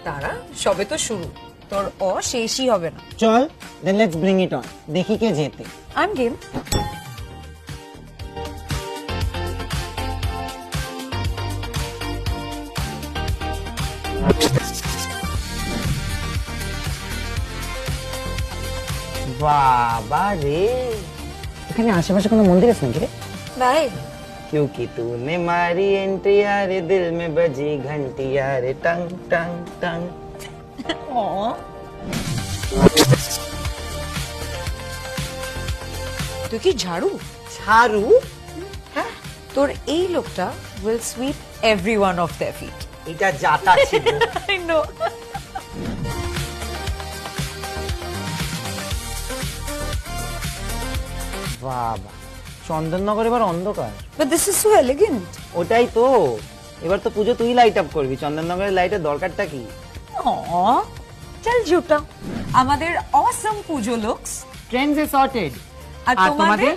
তারা সবে তো শুরু, তোর শেষই হবে না। চল then let's bring it on, দেখি কে জেতে। I am game. বাবা রে, এখানে আশেপাশে কোনো মন্দির আছে নাকি রে? বাই। क्योंकि तूने मारी एंट्री यारे दिल में बजी घंटी यारे टंग टंग टंग। তুই কি ঝাড়ু? ছাড়ু? তোর এই লোকটা will sweep everyone off their feet. এটা জাতা ছিল। I know. বাবা, চন্দননগর এবার অন্ধকার। But this is so elegant. ওটাই তো, এবার তো পুজো তুই লাইট আপ করবি, চন্দননগরের লাইটের দরকারটা কি? চল ঝুটা। আমাদের অসম পুজো লুকস ট্রেন্ডস এ সর্টেড। আর তোমাদের